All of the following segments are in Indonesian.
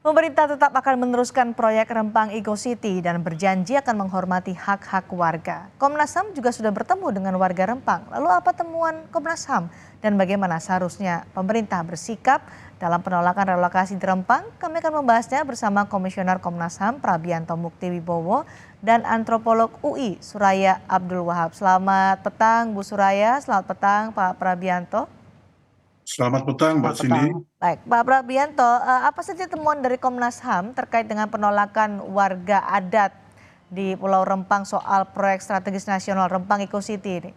Pemerintah tetap akan meneruskan proyek Rempang Eco City dan berjanji akan menghormati hak-hak warga. Komnas HAM juga sudah bertemu dengan warga Rempang. Lalu apa temuan Komnas HAM dan bagaimana seharusnya pemerintah bersikap dalam penolakan relokasi di Rempang? Kami akan membahasnya bersama Komisioner Komnas HAM Prabianto Mukti Wibowo dan antropolog UI Suraya Abdul Wahab. Selamat petang Bu Suraya, selamat petang Pak Prabianto. Selamat petang, Mbak Selamat Cindy. petang. Baik, Pak Prabianto, apa saja temuan dari Komnas HAM terkait dengan penolakan warga adat di Pulau Rempang soal proyek strategis nasional Rempang Eco City ini?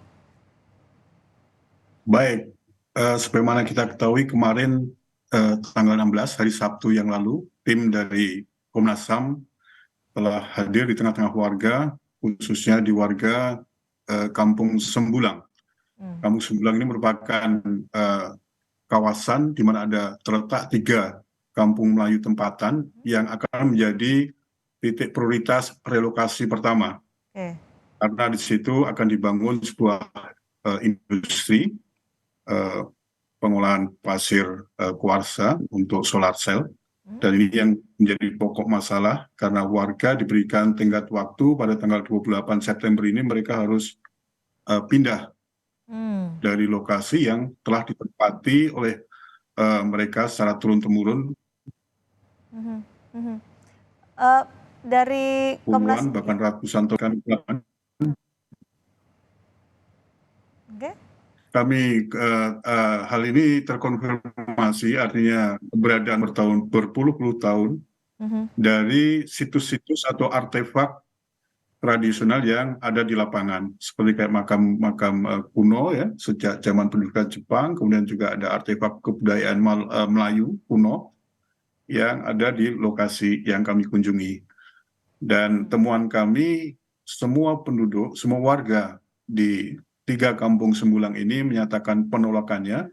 Baik, sebagaimana kita ketahui kemarin tanggal 16 hari Sabtu yang lalu, tim dari Komnas HAM telah hadir di tengah-tengah warga, khususnya di warga Kampung Sembulang. Kampung Sembulang ini merupakan kawasan di mana terletak 3 kampung Melayu tempatan yang akan menjadi titik prioritas relokasi pertama. Karena di situ akan dibangun sebuah industri pengolahan pasir kuarsa untuk solar cell. Dan ini yang menjadi pokok masalah karena warga diberikan tenggat waktu pada tanggal 28 September ini mereka harus pindah dari lokasi yang telah ditempati oleh mereka secara turun-temurun. Dari Komnas bahkan ratusan tahun. Kami hal ini terkonfirmasi, artinya keberadaan berpuluh-puluh tahun dari situs-situs atau artefak tradisional yang ada di lapangan, seperti kayak makam-makam kuno ya sejak zaman pendudukan Jepang, kemudian juga ada artefak kebudayaan Melayu kuno yang ada di lokasi yang kami kunjungi. Dan temuan kami, semua penduduk, semua warga di 3 kampung Sembulang ini menyatakan penolakannya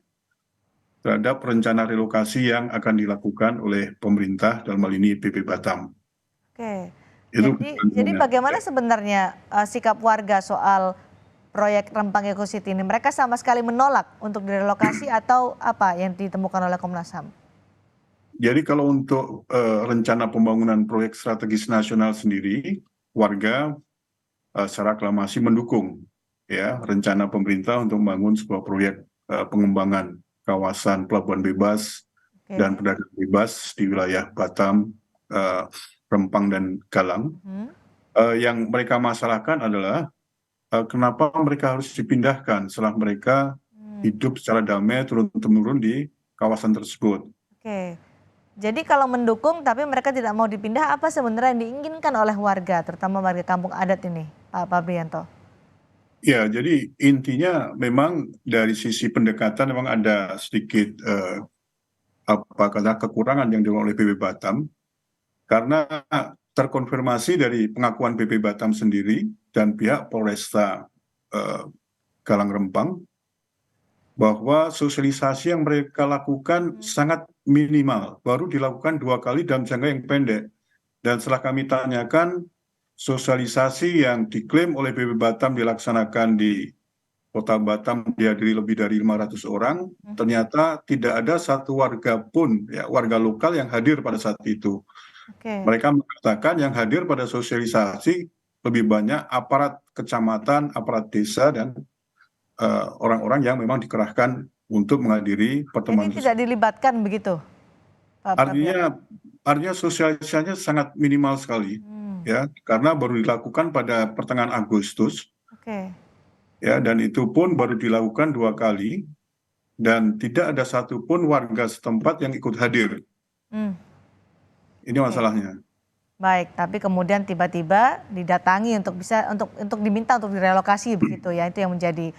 terhadap rencana relokasi yang akan dilakukan oleh pemerintah, dalam hal ini BP Batam. Oke. Jadi bagaimana sebenarnya sikap warga soal proyek Rempang Eco City ini? Mereka sama sekali menolak untuk direlokasi atau apa yang ditemukan oleh Komnas HAM? Jadi kalau untuk rencana pembangunan proyek strategis nasional sendiri, warga secara aklamasi mendukung ya rencana pemerintah untuk membangun sebuah proyek pengembangan kawasan pelabuhan bebas dan perdagangan bebas di wilayah Batam, Rempang dan Galang. Yang mereka masalahkan adalah kenapa mereka harus dipindahkan setelah mereka hidup secara damai turun-temurun di kawasan tersebut. Oke. Jadi kalau mendukung tapi mereka tidak mau dipindah, apa sebenarnya yang diinginkan oleh warga, terutama warga kampung adat ini, Pak Prabianto? Ya, jadi intinya memang dari sisi pendekatan memang ada sedikit kekurangan yang dilakukan oleh BP Batam, karena terkonfirmasi dari pengakuan BP Batam sendiri dan pihak Polresta Galang Rempang bahwa sosialisasi yang mereka lakukan sangat minimal, baru dilakukan 2 kali dalam jangka yang pendek. Dan setelah kami tanyakan, sosialisasi yang diklaim oleh BP Batam dilaksanakan di Kota Batam dihadiri lebih dari 500 orang, ternyata tidak ada satu warga pun, ya, warga lokal yang hadir pada saat itu. Mereka mengatakan yang hadir pada sosialisasi lebih banyak aparat kecamatan, aparat desa, dan orang-orang yang memang dikerahkan untuk menghadiri pertemuan. Jadi tidak dilibatkan begitu, Pak Prabianto? Artinya sosialisasinya sangat minimal sekali, ya, karena baru dilakukan pada pertengahan Agustus. Ya, dan itu pun baru dilakukan 2 kali dan tidak ada satupun warga setempat yang ikut hadir. Ini masalahnya. Baik, tapi kemudian tiba-tiba didatangi untuk diminta untuk direlokasi begitu ya, itu yang menjadi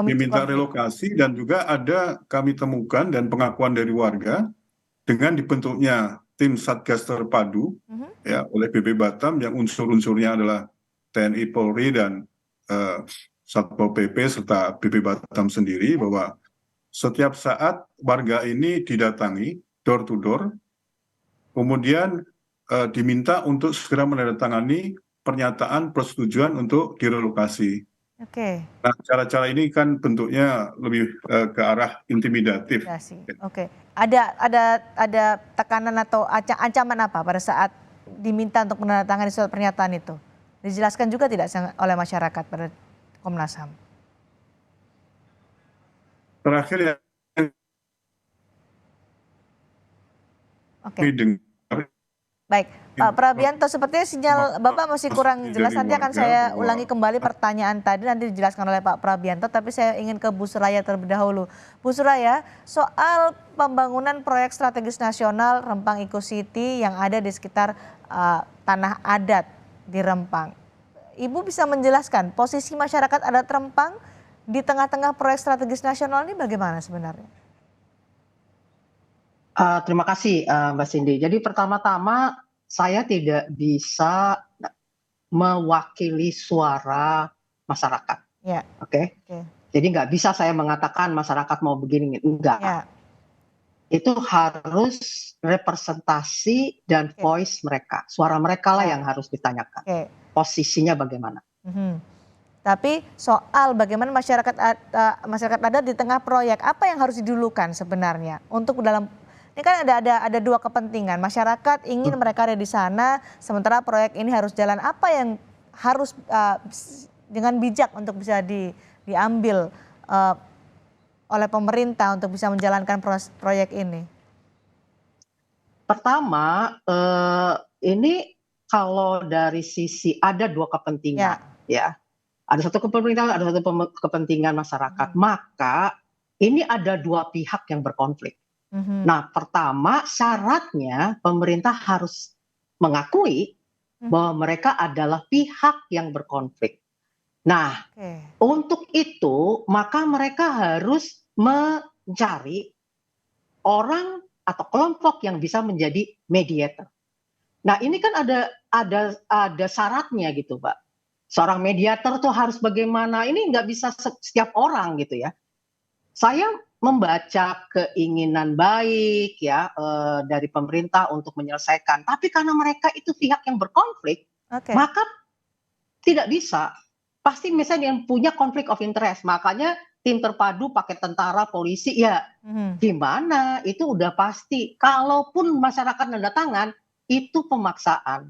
diminta relokasi. Dan juga ada kami temukan dan pengakuan dari warga dengan dibentuknya tim Satgas Terpadu ya oleh BP Batam yang unsur-unsurnya adalah TNI, Polri, dan Satpol PP serta BP Batam sendiri, bahwa setiap saat warga ini didatangi door to door, kemudian diminta untuk segera menandatangani pernyataan persetujuan untuk direlokasi. Nah, cara-cara ini kan bentuknya lebih ke arah intimidatif. ada tekanan atau ancaman apa pada saat diminta untuk menandatangani surat pernyataan itu? Dijelaskan juga tidak oleh masyarakat pada Komnas HAM? Terakhir yang Oke, kami dengar baik. Pak Prabianto, sepertinya sinyal Bapak masih kurang informasi jelas. dari Nanti akan warga saya bahwa ulangi kembali pertanyaan tadi, nanti dijelaskan oleh Pak Prabianto. Tapi saya ingin ke Bu Suraya terlebih dahulu. Bu Suraya, soal pembangunan proyek strategis nasional Rempang Eco City yang ada di sekitar tanah adat di Rempang. Ibu bisa menjelaskan posisi masyarakat adat Rempang di tengah-tengah proyek strategis nasional ini bagaimana sebenarnya? Terima kasih Mbak Cindy. Jadi pertama-tama saya tidak bisa mewakili suara masyarakat, Ya, oke? oke. Jadi nggak bisa saya mengatakan masyarakat mau begini, enggak. Ya, Itu harus representasi dan oke. voice mereka, suara mereka lah Ya, yang harus ditanyakan. oke. Posisinya bagaimana? Mhm. Tapi soal bagaimana masyarakat adat di tengah proyek, apa yang harus didulukan sebenarnya untuk dalam ini kan ada dua kepentingan. Masyarakat ingin mereka ada di sana, sementara proyek ini harus jalan. Apa yang harus dengan bijak untuk bisa diambil oleh pemerintah untuk bisa menjalankan proyek ini? Pertama, ini kalau dari sisi ada dua kepentingan, ya. Ada satu kepentingan, ada satu kepentingan masyarakat. Maka ini ada dua pihak yang berkonflik. Nah, pertama syaratnya pemerintah harus mengakui bahwa mereka adalah pihak yang berkonflik. Nah, untuk itu maka mereka harus mencari orang atau kelompok yang bisa menjadi mediator. Nah, ini kan ada syaratnya gitu, Pak. Seorang mediator tuh harus bagaimana? Ini nggak bisa setiap orang gitu ya. Saya membaca keinginan baik ya dari pemerintah untuk menyelesaikan, tapi karena mereka itu pihak yang berkonflik, maka tidak bisa. Pasti misalnya yang punya konflik of interest, makanya tim terpadu pakai tentara, polisi, ya gimana? Itu udah pasti. Kalaupun masyarakat nanda tangan, itu pemaksaan.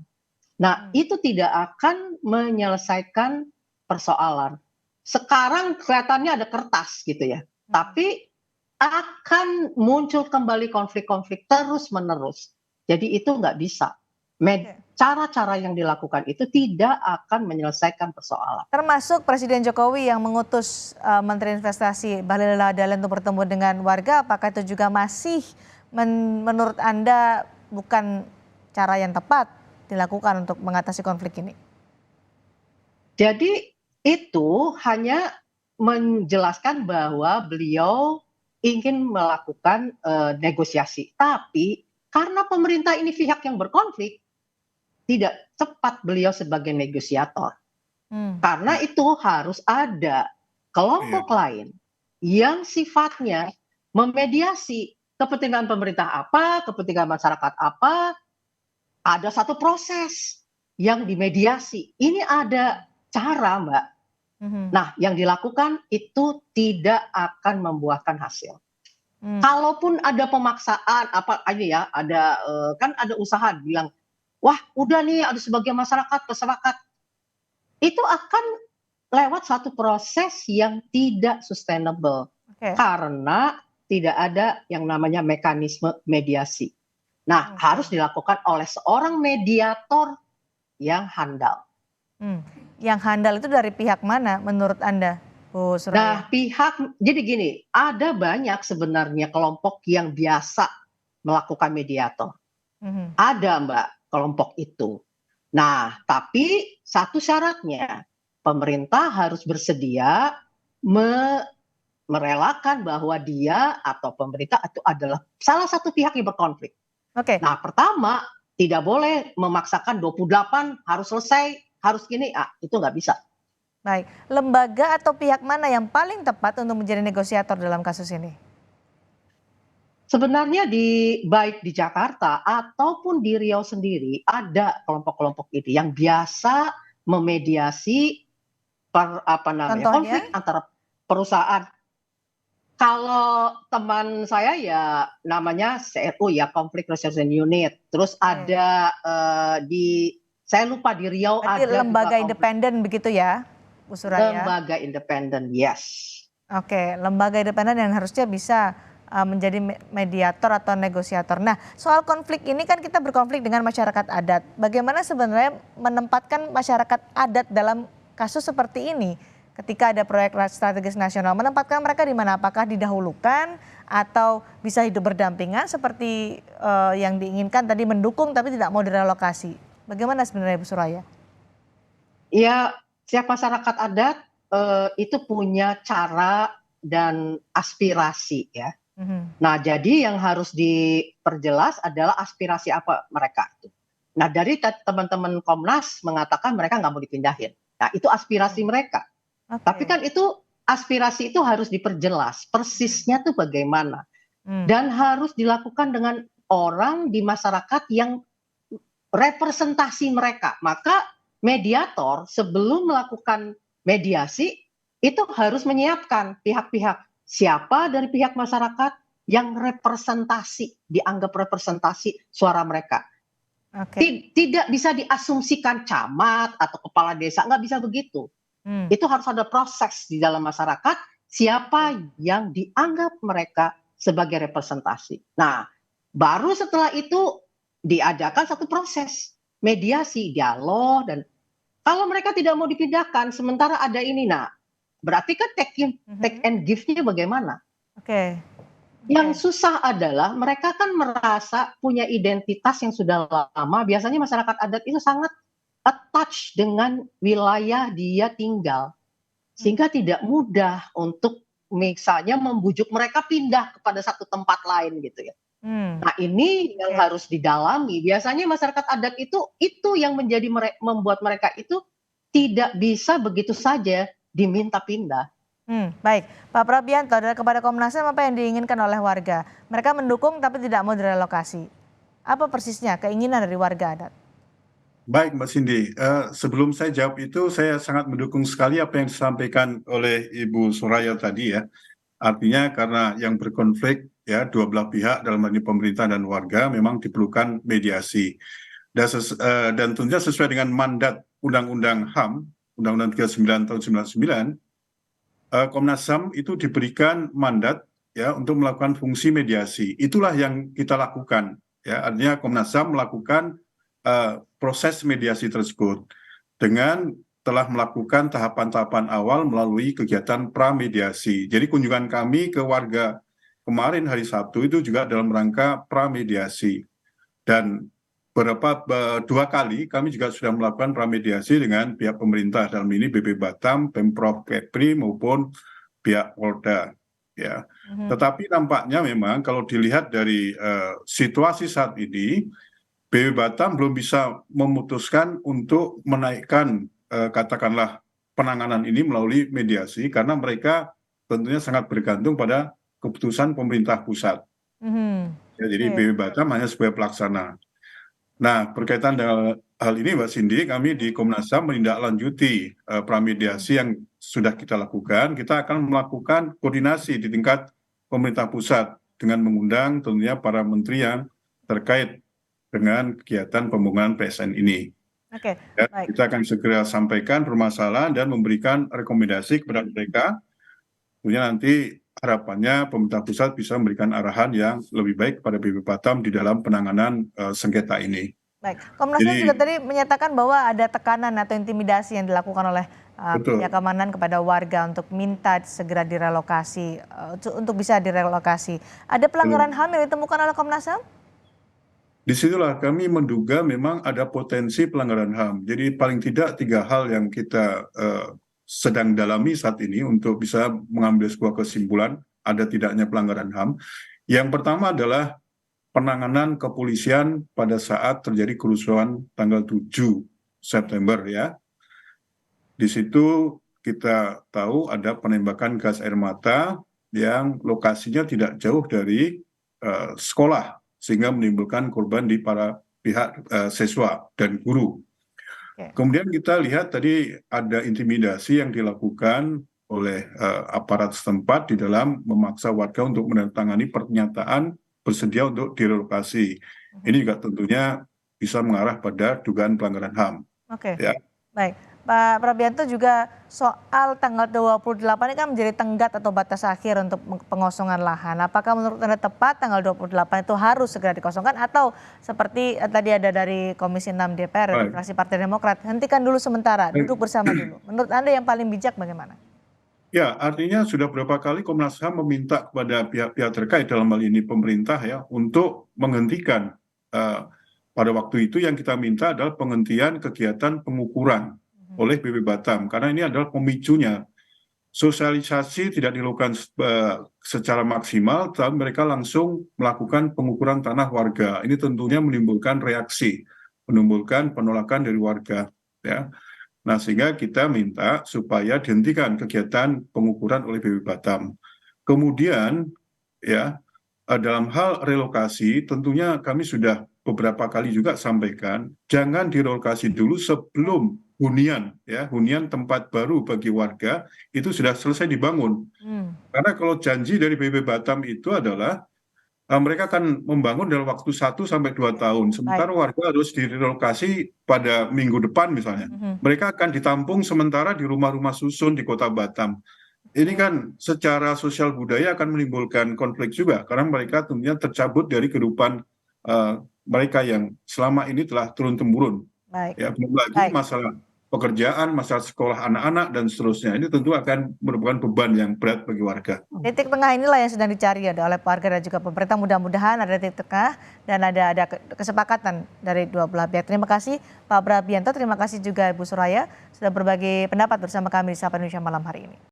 Nah, itu tidak akan menyelesaikan persoalan. Sekarang kelihatannya ada kertas gitu ya, tapi akan muncul kembali konflik-konflik terus-menerus. Jadi itu nggak bisa. Cara-cara yang dilakukan itu tidak akan menyelesaikan persoalan. Termasuk Presiden Jokowi yang mengutus Menteri Investasi Bahlil Lahadalia untuk bertemu dengan warga, apakah itu juga masih menurut Anda bukan cara yang tepat dilakukan untuk mengatasi konflik ini? Jadi itu hanya menjelaskan bahwa beliau ingin melakukan negosiasi. Tapi karena pemerintah ini pihak yang berkonflik, tidak tepat beliau sebagai negosiator. Karena itu harus ada kelompok lain yang sifatnya memediasi kepentingan pemerintah apa, kepentingan masyarakat apa. Ada satu proses yang dimediasi. Ini ada cara, Mbak. Nah, yang dilakukan itu tidak akan membuahkan hasil. Kalaupun ada pemaksaan apa aja ya, ada kan ada usaha bilang, wah udah nih ada sebagian masyarakat bersepakat, itu akan lewat satu proses yang tidak sustainable karena tidak ada yang namanya mekanisme mediasi. Nah, harus dilakukan oleh seorang mediator yang handal. Yang handal itu dari pihak mana menurut Anda, Bu Suraya? Nah, jadi gini, ada banyak sebenarnya kelompok yang biasa melakukan mediator. Ada, Mbak, kelompok itu. Nah, tapi satu syaratnya, pemerintah harus bersedia merelakan bahwa dia atau pemerintah itu adalah salah satu pihak yang berkonflik. Nah, pertama, tidak boleh memaksakan 28 harus selesai, harus gini, itu nggak bisa. Baik, lembaga atau pihak mana yang paling tepat untuk menjadi negosiator dalam kasus ini? Sebenarnya baik di Jakarta ataupun di Riau sendiri ada kelompok-kelompok ini yang biasa memediasi konflik antara perusahaan. Kalau teman saya ya namanya CRU ya, Conflict Resolution Unit. Terus Oke. ada saya lupa di Riau Berarti ada lembaga juga independen begitu ya, Bu Suraya? lembaga independen, yes. Oke, lembaga independen yang harusnya bisa menjadi mediator atau negosiator. Nah, soal konflik ini kan kita berkonflik dengan masyarakat adat. Bagaimana sebenarnya menempatkan masyarakat adat dalam kasus seperti ini? Ketika ada proyek strategis nasional, menempatkan mereka di mana? Apakah didahulukan atau bisa hidup berdampingan seperti yang diinginkan tadi, mendukung tapi tidak mau direlokasi? Bagaimana sebenarnya Bu Suraya? Ya, setiap masyarakat adat itu punya cara dan aspirasi ya. Mhm. Nah, jadi yang harus diperjelas adalah aspirasi apa mereka itu. Nah, dari teman-teman Komnas mengatakan mereka nggak mau dipindahin. Nah, itu aspirasi mereka. Tapi Oke. kan itu aspirasi itu harus diperjelas, persisnya tuh bagaimana. Hmm. Dan harus dilakukan dengan orang di masyarakat yang representasi mereka. Maka mediator sebelum melakukan mediasi itu harus menyiapkan pihak-pihak, siapa dari pihak masyarakat yang dianggap representasi suara mereka. Oke. Tidak bisa diasumsikan camat atau kepala desa, nggak bisa begitu. Itu harus ada proses di dalam masyarakat, siapa yang dianggap mereka sebagai representasi. Nah, baru setelah itu diadakan satu proses mediasi, dialog, dan kalau mereka tidak mau dipindahkan, sementara ada ini, nah berarti kan take and give-nya bagaimana? Oke. Yang susah adalah mereka kan merasa punya identitas yang sudah lama. Biasanya masyarakat adat itu sangat attach dengan wilayah dia tinggal. Sehingga tidak mudah untuk misalnya membujuk mereka pindah kepada satu tempat lain gitu ya. Nah, ini yang harus didalami. Biasanya masyarakat adat itu yang membuat mereka itu tidak bisa begitu saja diminta pindah. Baik, Pak Prabianto, kepada Komnas HAM apa yang diinginkan oleh warga? Mereka mendukung tapi tidak mau direlokasi. Apa persisnya keinginan dari warga adat? Baik, Mbak Cindy. Sebelum saya jawab itu, saya sangat mendukung sekali apa yang disampaikan oleh Ibu Suraya tadi ya. Artinya karena yang berkonflik ya dua belah pihak dalam hal ini pemerintah dan warga memang diperlukan mediasi. Dan tentunya sesuai dengan mandat Undang-Undang HAM, Undang-Undang 39 tahun 99, Komnas HAM itu diberikan mandat ya untuk melakukan fungsi mediasi. Itulah yang kita lakukan. Ya, artinya Komnas HAM melakukan proses mediasi tersebut dengan telah melakukan tahapan-tahapan awal melalui kegiatan pramediasi. Jadi kunjungan kami ke warga kemarin hari Sabtu itu juga dalam rangka pramediasi. Dan dua kali kami juga sudah melakukan pramediasi dengan pihak pemerintah dalam ini BP Batam, Pemprov Kepri maupun pihak Polda. Ya, tetapi nampaknya memang kalau dilihat dari situasi saat ini, BP Batam belum bisa memutuskan untuk menaikkan katakanlah penanganan ini melalui mediasi karena mereka tentunya sangat bergantung pada keputusan pemerintah pusat. Ya, jadi BP Batam hanya sebagai pelaksana. Nah, berkaitan dengan hal ini, Mbak Cindy, kami di Komnas HAM menindaklanjuti pramediasi yang sudah kita lakukan. Kita akan melakukan koordinasi di tingkat pemerintah pusat dengan mengundang tentunya para menteri yang terkait dengan kegiatan pembangunan PSN ini. Oke, Ya, baik. kita akan segera sampaikan permasalahan dan memberikan rekomendasi kepada mereka. Tentunya nanti harapannya pemerintah pusat bisa memberikan arahan yang lebih baik kepada BP Batam di dalam penanganan sengketa ini. Baik, Komnas HAM juga tadi menyatakan bahwa ada tekanan atau intimidasi yang dilakukan oleh pihak keamanan kepada warga untuk minta segera direlokasi, untuk bisa direlokasi. Ada pelanggaran HAM yang ditemukan oleh Komnas HAM? Disitulah kami menduga memang ada potensi pelanggaran HAM. Jadi paling tidak 3 hal yang kita sedang dalami saat ini untuk bisa mengambil sebuah kesimpulan ada tidaknya pelanggaran HAM. Yang pertama adalah penanganan kepolisian pada saat terjadi kerusuhan tanggal 7 September ya. Di situ kita tahu ada penembakan gas air mata yang lokasinya tidak jauh dari sekolah sehingga menimbulkan korban di para pihak siswa dan guru. Kemudian kita lihat tadi ada intimidasi yang dilakukan oleh aparat setempat di dalam memaksa warga untuk menandatangani pernyataan bersedia untuk direlokasi. Ini juga tentunya bisa mengarah pada dugaan pelanggaran HAM. Oke, Ya. baik. Pak Prabianto, juga soal tanggal 28 ini kan menjadi tenggat atau batas akhir untuk pengosongan lahan. Apakah menurut Anda tepat tanggal 28 itu harus segera dikosongkan, atau seperti tadi ada dari Komisi 6 DPR dari Baik. fraksi Partai Demokrat, hentikan dulu sementara, duduk bersama dulu. Menurut Anda yang paling bijak bagaimana? Ya, artinya sudah berapa kali Komnas HAM meminta kepada pihak-pihak terkait, dalam hal ini pemerintah ya, untuk menghentikan. Pada waktu itu yang kita minta adalah penghentian kegiatan pengukuran oleh BP Batam, karena ini adalah pemicunya. Sosialisasi tidak dilakukan secara maksimal, tapi mereka langsung melakukan pengukuran tanah warga. Ini tentunya menimbulkan reaksi, menimbulkan penolakan dari warga. Ya. Nah, sehingga kita minta supaya dihentikan kegiatan pengukuran oleh BP Batam. Kemudian, ya, dalam hal relokasi, tentunya kami sudah beberapa kali juga sampaikan, jangan direlokasi dulu sebelum hunian, ya, hunian tempat baru bagi warga itu sudah selesai dibangun. Karena kalau janji dari BP Batam itu adalah mereka akan membangun dalam waktu 1 sampai 2 tahun, sementara warga harus direlokasi pada minggu depan misalnya. Mereka akan ditampung sementara di rumah-rumah susun di Kota Batam. Ini kan secara sosial budaya akan menimbulkan konflik juga, karena mereka tentunya tercabut dari kehidupan mereka yang selama ini telah turun-temurun. Ya, belum lagi masalah pekerjaan, masalah sekolah anak-anak, dan seterusnya. Ini tentu akan merupakan beban yang berat bagi warga. Titik tengah inilah yang sedang dicari ya oleh warga dan juga pemerintah. Mudah-mudahan ada titik tengah dan ada kesepakatan dari dua belah pihak. Terima kasih Pak Prabianto, terima kasih juga Ibu Suraya sudah berbagi pendapat bersama kami di Sapa Indonesia malam hari ini.